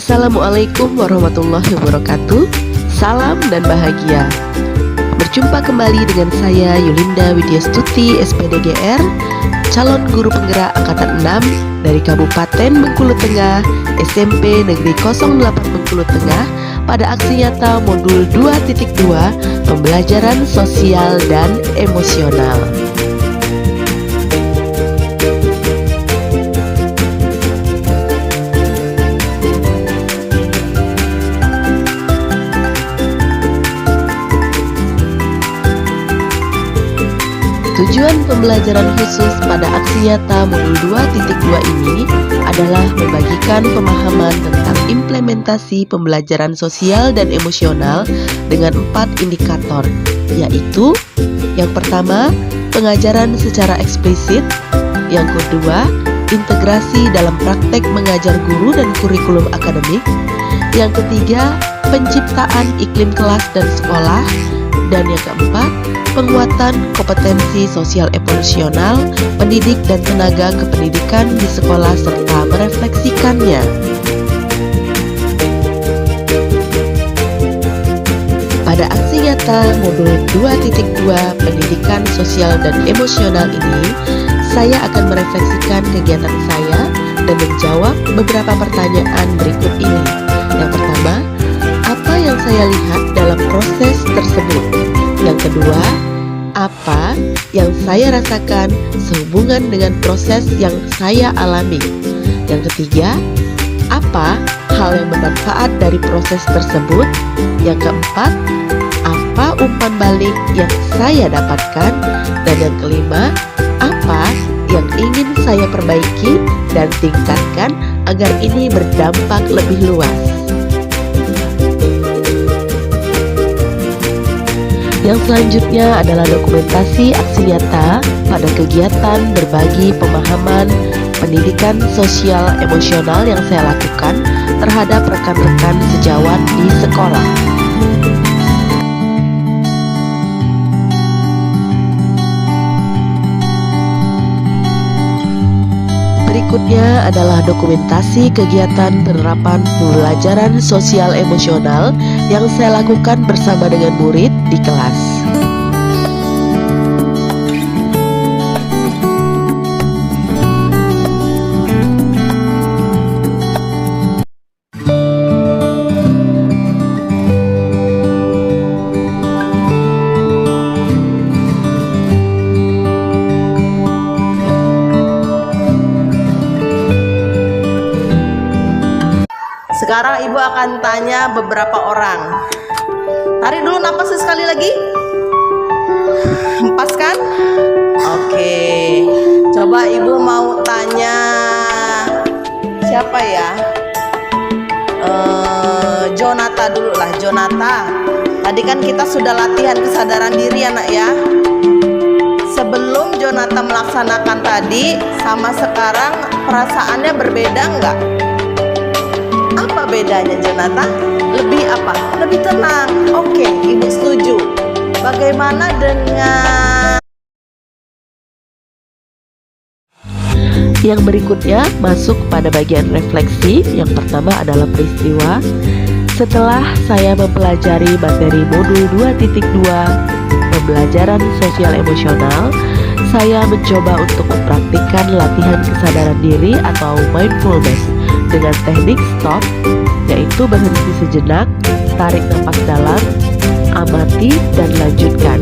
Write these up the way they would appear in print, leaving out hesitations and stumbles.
Assalamualaikum warahmatullahi wabarakatuh. Salam dan bahagia. Berjumpa kembali dengan saya Yulinda Widyastuti SPDGR, calon guru penggerak angkatan 6 dari Kabupaten Bengkulu Tengah, SMP Negeri 08 Bengkulu Tengah, pada aksi nyata modul 2.2 pembelajaran sosial dan emosional. Tujuan pembelajaran khusus pada aksi nyata modul 2.2 ini adalah membagikan pemahaman tentang implementasi pembelajaran sosial dan emosional dengan 4 indikator, yaitu yang pertama, pengajaran secara eksplisit, yang kedua, integrasi dalam praktek mengajar guru dan kurikulum akademik, yang ketiga, penciptaan iklim kelas dan sekolah, dan yang keempat, penguatan kompetensi sosial emosional pendidik dan tenaga kependidikan di sekolah serta merefleksikannya. Pada aksi nyata modul 2.2 pendidikan sosial dan emosional ini, saya akan merefleksikan kegiatan saya dan menjawab beberapa pertanyaan berikut ini. Yang pertama, apa yang saya lihat dalam proses tersebut? Yang kedua, apa yang saya rasakan sehubungan dengan proses yang saya alami? Yang ketiga, apa hal yang bermanfaat dari proses tersebut? Yang keempat, apa umpan balik yang saya dapatkan? Dan yang kelima, apa yang ingin saya perbaiki dan tingkatkan agar ini berdampak lebih luas? Yang selanjutnya adalah dokumentasi aksi nyata pada kegiatan berbagi pemahaman pendidikan sosial emosional yang saya lakukan terhadap rekan-rekan sejawat di sekolah. Berikutnya adalah dokumentasi kegiatan penerapan pembelajaran sosial emosional yang saya lakukan bersama dengan murid di kelas. Sekarang Ibu akan tanya beberapa orang. Tarik dulu napasnya sekali lagi. Hempaskan. Oke. Coba Ibu mau tanya siapa ya? Jonata dulu lah, Jonata. Tadi kan kita sudah latihan kesadaran diri anak ya. Sebelum Jonata melaksanakan tadi sama sekarang perasaannya berbeda enggak? Apa bedanya Jonata? Lebih apa? Lebih tenang. Oke, Ibu setuju. Bagaimana dengan Yang berikutnya masuk pada bagian refleksi. Yang pertama adalah peristiwa. Setelah saya mempelajari materi modul 2.2 pembelajaran sosial emosional, saya mencoba untuk mempraktikkan latihan kesadaran diri atau mindfulness dengan teknik stop, yaitu berhenti sejenak, tarik nafas dalam, amati, dan lanjutkan.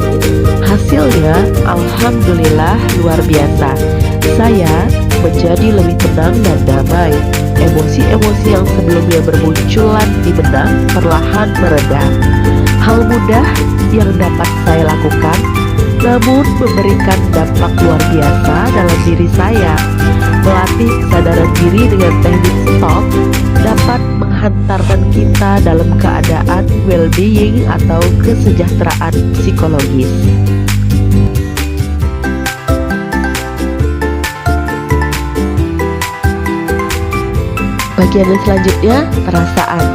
Hasilnya, alhamdulillah luar biasa. Saya menjadi lebih tenang dan damai. Emosi-emosi yang sebelumnya bermunculan di benak perlahan mereda. Hal mudah yang dapat saya lakukan, namun memberikan dampak luar biasa dalam diri saya. Melatih kesadaran diri dengan teknik stop dapat menghantarkan kita dalam keadaan well-being atau kesejahteraan psikologis. Bagian selanjutnya, perasaan.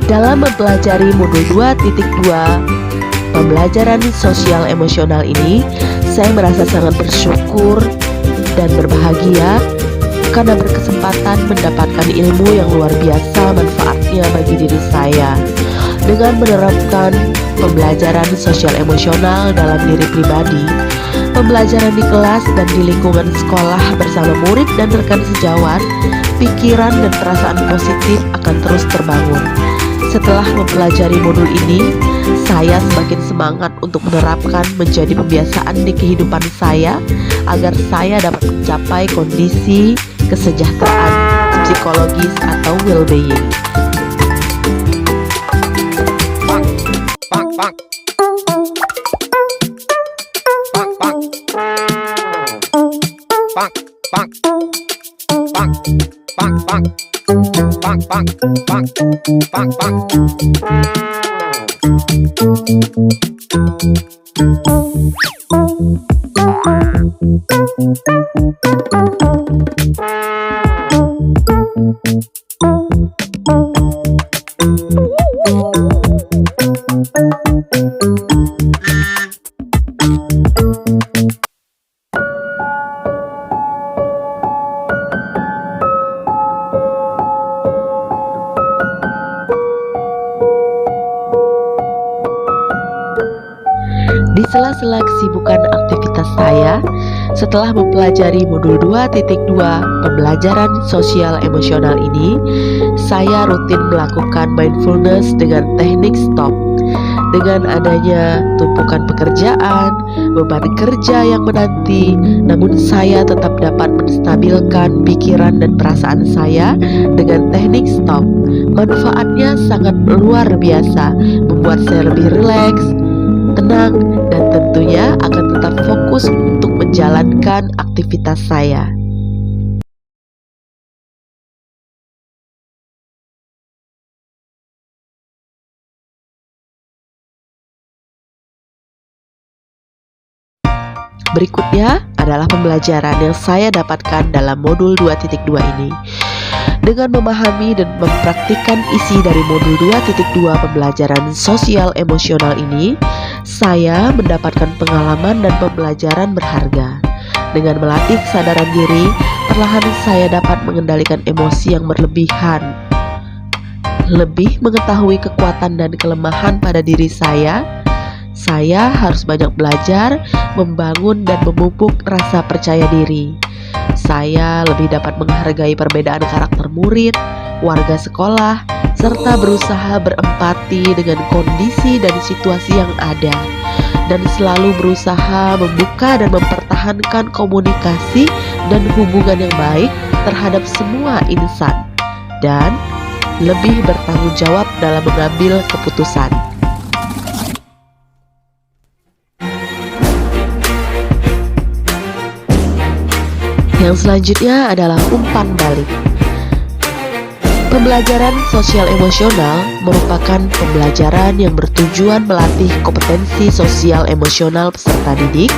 Dalam mempelajari modul 2.2 pembelajaran sosial emosional ini, saya merasa sangat bersyukur dan berbahagia karena berkesempatan mendapatkan ilmu yang luar biasa manfaatnya bagi diri saya. Dengan menerapkan pembelajaran sosial emosional dalam diri pribadi, pembelajaran di kelas dan di lingkungan sekolah bersama murid dan rekan sejawat, pikiran dan perasaan positif akan terus terbangun. Setelah mempelajari modul ini, saya semakin semangat untuk menerapkan menjadi kebiasaan di kehidupan saya agar saya dapat mencapai kondisi kesejahteraan psikologis atau well-being. Di sela-sela kesibukan aktivitas saya, setelah mempelajari modul 2.2 pembelajaran sosial emosional ini, saya rutin melakukan mindfulness dengan teknik stop. Dengan adanya tumpukan pekerjaan, beban kerja yang menanti, namun saya tetap dapat menstabilkan pikiran dan perasaan saya dengan teknik stop. Manfaatnya sangat luar biasa, membuat saya lebih rileks, tenang, dan tentunya akan tetap fokus untuk menjalankan aktivitas saya. Berikutnya adalah pembelajaran yang saya dapatkan dalam modul 2.2 ini. Dengan memahami dan mempraktikkan isi dari modul 2.2 pembelajaran sosial emosional ini, saya mendapatkan pengalaman dan pembelajaran berharga. Dengan melatih kesadaran diri, perlahan saya dapat mengendalikan emosi yang berlebihan. Lebih mengetahui kekuatan dan kelemahan pada diri saya harus banyak belajar, membangun dan memupuk rasa percaya diri. Saya lebih dapat menghargai perbedaan karakter murid, warga sekolah, serta berusaha berempati dengan kondisi dan situasi yang ada, dan selalu berusaha membuka dan mempertahankan komunikasi dan hubungan yang baik terhadap semua insan, dan lebih bertanggung jawab dalam mengambil keputusan. Yang selanjutnya adalah umpan balik. Pembelajaran sosial emosional merupakan pembelajaran yang bertujuan melatih kompetensi sosial emosional peserta didik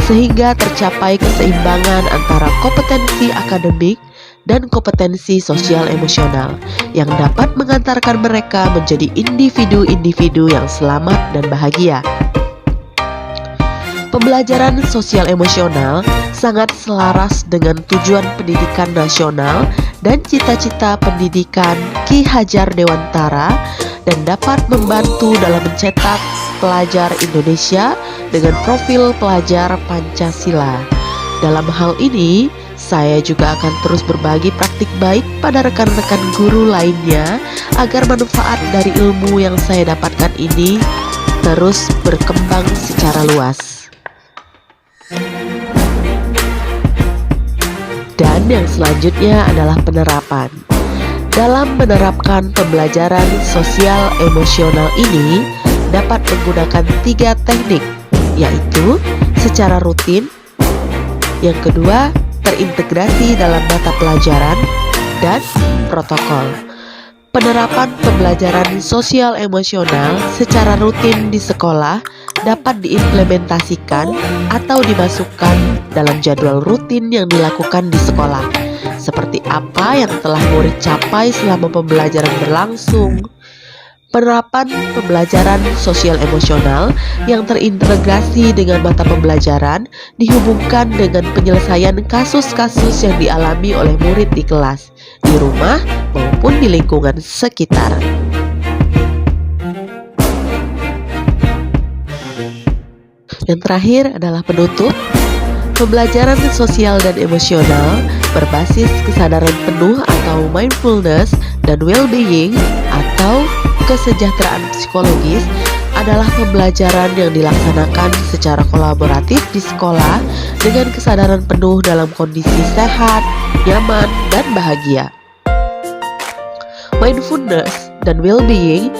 sehingga tercapai keseimbangan antara kompetensi akademik dan kompetensi sosial emosional yang dapat mengantarkan mereka menjadi individu-individu yang selamat dan bahagia. Pembelajaran sosial emosional sangat selaras dengan tujuan pendidikan nasional dan cita-cita pendidikan Ki Hajar Dewantara dan dapat membantu dalam mencetak pelajar Indonesia dengan profil pelajar Pancasila. Dalam hal ini, saya juga akan terus berbagi praktik baik pada rekan-rekan guru lainnya agar manfaat dari ilmu yang saya dapatkan ini terus berkembang secara luas. Dan yang selanjutnya adalah penerapan. Dalam menerapkan pembelajaran sosial emosional ini dapat menggunakan 3 teknik, yaitu secara rutin, yang kedua terintegrasi dalam mata pelajaran, dan protokol. Penerapan pembelajaran sosial emosional secara rutin di sekolah dapat diimplementasikan atau dimasukkan dalam jadwal rutin yang dilakukan di sekolah, seperti apa yang telah murid capai selama pembelajaran berlangsung. Penerapan pembelajaran sosial emosional yang terintegrasi dengan mata pembelajaran dihubungkan dengan penyelesaian kasus-kasus yang dialami oleh murid di kelas, di rumah, maupun di lingkungan sekitar. Yang terakhir adalah penutup. Pembelajaran sosial dan emosional berbasis kesadaran penuh atau mindfulness dan well-being atau kesejahteraan psikologis adalah pembelajaran yang dilaksanakan secara kolaboratif di sekolah dengan kesadaran penuh dalam kondisi sehat, nyaman, dan bahagia. Mindfulness dan well-being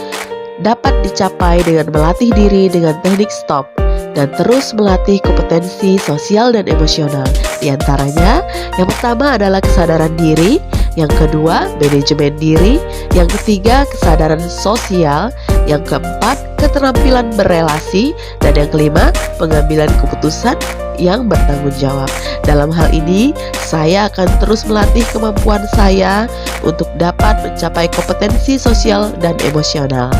dapat dicapai dengan melatih diri dengan teknik stop dan terus melatih kompetensi sosial dan emosional. Di antaranya, yang pertama adalah kesadaran diri, yang kedua manajemen diri, yang ketiga kesadaran sosial, yang keempat keterampilan berelasi, dan yang kelima pengambilan keputusan yang bertanggung jawab. Dalam hal ini, saya akan terus melatih kemampuan saya untuk dapat mencapai kompetensi sosial dan emosional.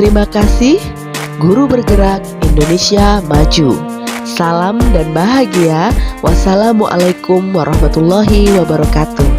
Terima kasih, Guru Bergerak Indonesia Maju. Salam dan bahagia. Wassalamualaikum warahmatullahi wabarakatuh.